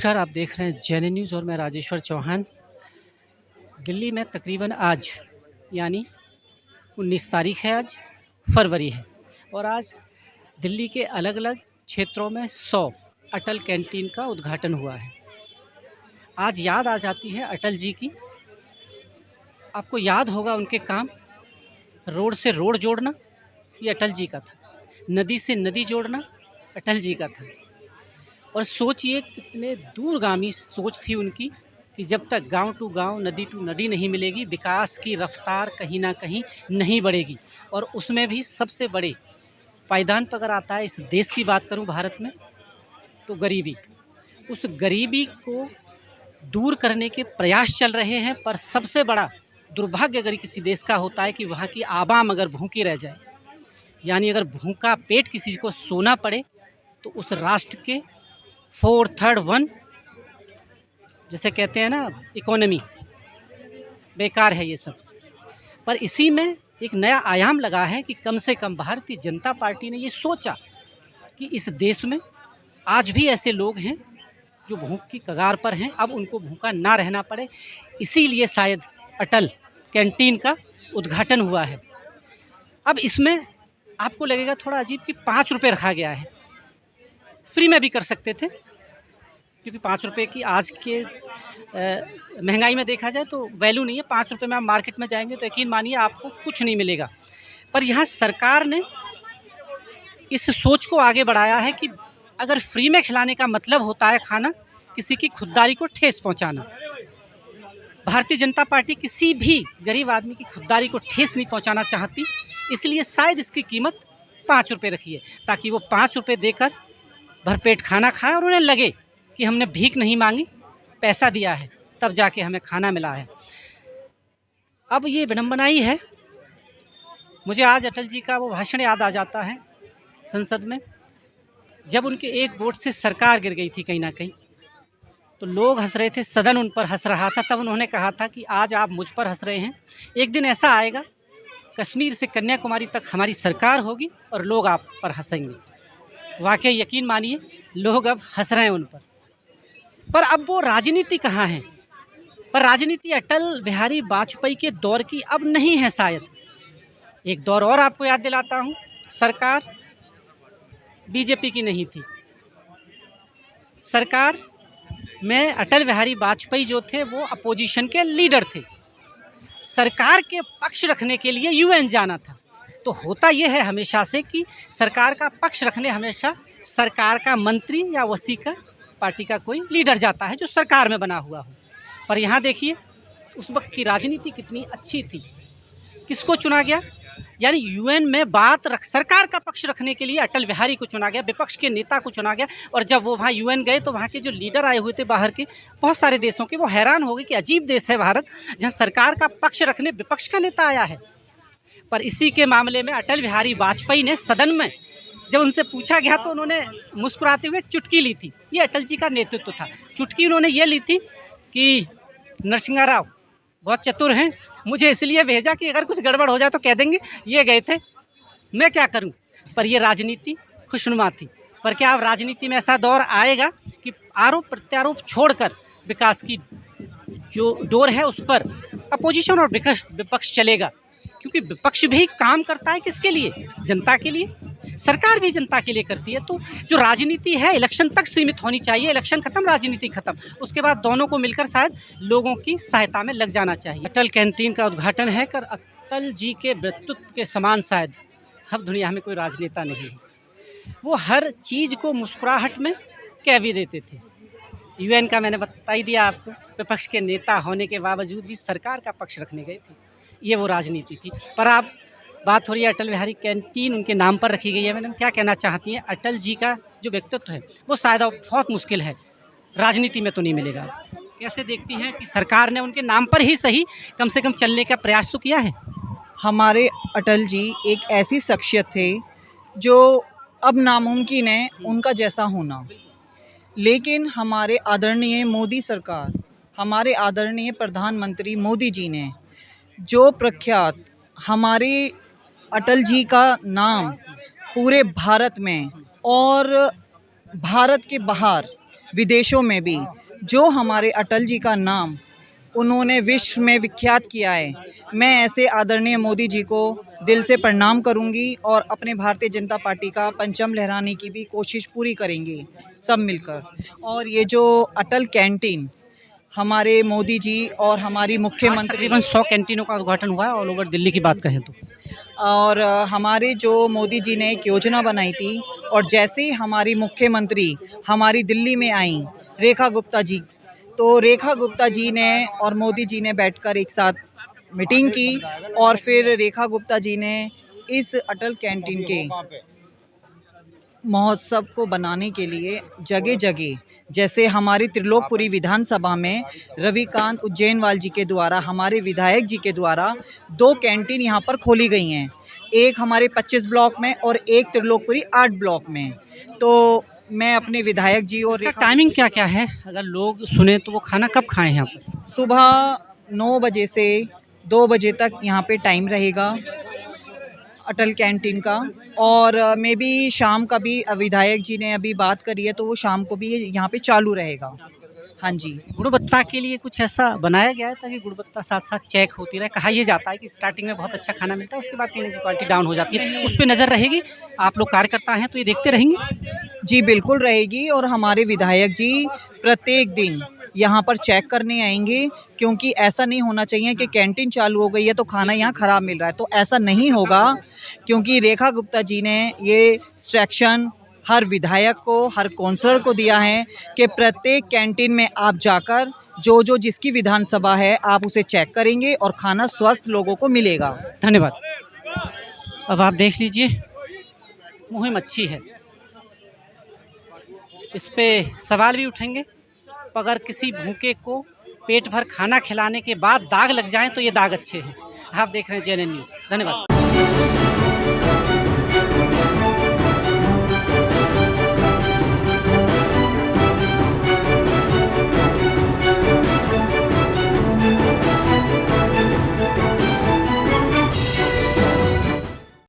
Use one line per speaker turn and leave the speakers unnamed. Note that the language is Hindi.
नमस्कार, आप देख रहे हैं जेन न्यूज़ और मैं राजेश्वर चौहान। दिल्ली में तकरीबन आज यानी 19 तारीख है, आज फरवरी है और आज दिल्ली के अलग-अलग क्षेत्रों में 100 अटल कैंटीन का उद्घाटन हुआ है। आज याद आ जाती है अटल जी की। आपको याद होगा उनके काम, रोड से रोड जोड़ना ये अटल जी का था, नदी से नदी जोड़ना अटल जी का था। और सोचिए कितने दूरगामी सोच थी उनकी कि जब तक गांव टू गांव, नदी टू नदी नहीं मिलेगी, विकास की रफ्तार कहीं ना कहीं नहीं बढ़ेगी। और उसमें भी सबसे बड़े पायदान पर अगर आता है, इस देश की बात करूं भारत में, तो गरीबी। उस गरीबी को दूर करने के प्रयास चल रहे हैं। पर सबसे बड़ा दुर्भाग्य अगर किसी देश का होता है कि वहाँ की आवाम अगर भूखी रह जाए, यानी अगर भूखा पेट किसी को सोना पड़े, तो उस राष्ट्र के 4/3 जैसे कहते हैं ना, इकोनॉमी बेकार है ये सब। पर इसी में एक नया आयाम लगा है कि कम से कम भारतीय जनता पार्टी ने ये सोचा कि इस देश में आज भी ऐसे लोग हैं जो भूख की कगार पर हैं, अब उनको भूखा ना रहना पड़े। इसीलिए शायद अटल कैंटीन का उद्घाटन हुआ है। अब इसमें आपको लगेगा थोड़ा अजीब कि 5 रुपये रखा गया है, फ्री में भी कर सकते थे, क्योंकि 5 रुपये की आज के महंगाई में देखा जाए तो वैल्यू नहीं है। 5 रुपये में आप मार्केट में जाएंगे तो यकीन मानिए आपको कुछ नहीं मिलेगा। पर यहाँ सरकार ने इस सोच को आगे बढ़ाया है कि अगर फ्री में खिलाने का मतलब होता है खाना किसी की खुददारी को ठेस पहुँचाना। भारतीय जनता पार्टी किसी भी गरीब आदमी की खुददारी को ठेस नहीं पहुँचाना चाहती, इसलिए शायद इसकी कीमत 5 रुपये रखी है, ताकि वो 5 रुपये देकर भरपेट खाना खाएं और उन्हें लगे कि हमने भीख नहीं मांगी, पैसा दिया है, तब जाके हमें खाना मिला है। अब ये विडंबना ही है। मुझे आज अटल जी का वो भाषण याद आ जाता है संसद में, जब उनके एक वोट से सरकार गिर गई थी कहीं ना कहीं, तो लोग हंस रहे थे, सदन उन पर हंस रहा था। तब उन्होंने कहा था कि आज आप मुझ पर हंस रहे हैं, एक दिन ऐसा आएगा कश्मीर से कन्याकुमारी तक हमारी सरकार होगी और लोग आप पर हंसेंगे। वाकई यकीन मानिए लोग अब हंस रहे हैं उन पर अब वो राजनीति कहाँ है। पर राजनीति अटल बिहारी वाजपेयी के दौर की अब नहीं है शायद। एक दौर और आपको याद दिलाता हूँ, सरकार बीजेपी की नहीं थी। सरकार में अटल बिहारी वाजपेयी जो थे वो अपोजिशन के लीडर थे। सरकार के पक्ष रखने के लिए यूएन जाना था। तो होता यह है हमेशा से कि सरकार का पक्ष रखने हमेशा सरकार का मंत्री या वसी का पार्टी का कोई लीडर जाता है जो सरकार में बना हुआ हो। पर यहाँ देखिए उस वक्त की राजनीति कितनी अच्छी थी। किसको चुना गया, यानी यूएन में सरकार का पक्ष रखने के लिए अटल बिहारी को चुना गया, विपक्ष के नेता को चुना गया। और जब वो वहाँ यूएन गए तो वहाँ के जो लीडर आए हुए थे बाहर के बहुत सारे देशों के, वो हैरान हो गए कि अजीब देश है भारत, जहाँ सरकार का पक्ष रखने विपक्ष का नेता आया है। पर इसी के मामले में अटल बिहारी वाजपेयी ने सदन में जब उनसे पूछा गया तो उन्होंने मुस्कुराते हुए एक चुटकी ली थी। ये अटल जी का नेतृत्व था। चुटकी उन्होंने ये ली थी कि नरसिंह राव बहुत चतुर हैं, मुझे इसलिए भेजा कि अगर कुछ गड़बड़ हो जाए तो कह देंगे ये गए थे, मैं क्या करूं। पर ये राजनीति खुशनुमा थी। पर क्या अब राजनीति में ऐसा दौर आएगा कि आरोप प्रत्यारोप छोड़कर विकास की जो डोर है उस पर अपोजिशन और विपक्ष चलेगा? क्योंकि विपक्ष भी काम करता है किसके लिए, जनता के लिए। सरकार भी जनता के लिए करती है। तो जो राजनीति है इलेक्शन तक सीमित होनी चाहिए, इलेक्शन खत्म राजनीति खत्म, उसके बाद दोनों को मिलकर शायद लोगों की सहायता में लग जाना चाहिए। अटल कैंटीन का उद्घाटन है कर अटल जी के व्यक्तित्व के समान शायद अब दुनिया में कोई राजनेता नहीं है। वो हर चीज़ को मुस्कुराहट में कह भी देते थे। यूएन का मैंने बता ही दिया आपको, विपक्ष के नेता होने के बावजूद भी सरकार का पक्ष रखने गए थे। ये वो राजनीति थी। पर आप बात हो रही है अटल बिहारी कैंटीन उनके नाम पर रखी गई है। मैडम क्या कहना चाहती हैं, अटल जी का जो व्यक्तित्व है वो शायद अब बहुत मुश्किल है, राजनीति में तो नहीं मिलेगा। कैसे देखती हैं कि सरकार ने उनके नाम पर ही सही कम से कम चलने का प्रयास तो किया है?
हमारे अटल जी एक ऐसी शख्सियत थे जो अब नामुमकिन है उनका जैसा होना। लेकिन हमारे आदरणीय मोदी सरकार, हमारे आदरणीय प्रधानमंत्री मोदी जी ने जो प्रख्यात हमारे अटल जी का नाम पूरे भारत में और भारत के बाहर विदेशों में भी जो हमारे अटल जी का नाम उन्होंने विश्व में विख्यात किया है, मैं ऐसे आदरणीय मोदी जी को दिल से प्रणाम करूंगी और अपने भारतीय जनता पार्टी का परचम लहराने की भी कोशिश पूरी करेंगे सब मिलकर। और ये जो अटल कैंटीन हमारे मोदी जी और हमारी
आज
मुख्यमंत्री
तकरीबन 100 कैंटीनों का उद्घाटन हुआ है ऑल ओवर दिल्ली की बात करें तो।
और हमारे जो मोदी जी ने एक योजना बनाई थी और जैसे ही हमारी मुख्यमंत्री हमारी दिल्ली में आई रेखा गुप्ता जी, तो रेखा गुप्ता जी ने और मोदी जी ने बैठकर एक साथ मीटिंग की और फिर रेखा गुप्ता जी ने इस अटल कैंटीन के महोत्सव को बनाने के लिए जगह जगह, जैसे हमारी त्रिलोकपुरी विधानसभा में रविकांत उज्जैनवाल जी के द्वारा, हमारे विधायक जी के द्वारा 2 कैंटीन यहाँ पर खोली गई हैं, एक हमारे 25 ब्लॉक में और एक त्रिलोकपुरी 8 ब्लॉक में। तो मैं अपने विधायक जी और
इसका टाइमिंग क्या क्या है, अगर लोग सुने तो वो खाना कब खाएं यहाँ पर?
सुबह 9 बजे से 2 बजे तक यहाँ पे टाइम रहेगा अटल कैंटीन का, और मे बी शाम का भी विधायक जी ने अभी बात करी है तो वो शाम को भी यहाँ पे चालू रहेगा। हाँ जी।
गुणवत्ता के लिए कुछ ऐसा बनाया गया है ताकि गुणवत्ता साथ साथ चेक होती रहे? कहा यह जाता है कि स्टार्टिंग में बहुत अच्छा खाना मिलता है, उसके बाद कहीं ना कहीं क्वालिटी डाउन हो जाती है, उस पर नज़र रहेगी? आप लोग कार्यकर्ता हैं तो ये देखते रहेंगे?
जी बिल्कुल रहेगी, और हमारे विधायक जी प्रत्येक दिन यहाँ पर चेक करने आएंगे, क्योंकि ऐसा नहीं होना चाहिए कि कैंटीन चालू हो गई है तो खाना यहाँ ख़राब मिल रहा है, तो ऐसा नहीं होगा। क्योंकि रेखा गुप्ता जी ने ये इंस्ट्रक्शन हर विधायक को, हर काउंसलर को दिया है कि प्रत्येक कैंटीन में आप जाकर जो जो जिसकी विधानसभा है आप उसे चेक करेंगे और खाना स्वस्थ लोगों को मिलेगा।
धन्यवाद। अब आप देख लीजिए, मुहिम अच्छी है, इस पे सवाल भी उठेंगे। अगर किसी भूखे को पेट भर खाना खिलाने के बाद दाग लग जाए तो ये दाग अच्छे हैं। आप देख रहे हैं JNN न्यूज़। धन्यवाद।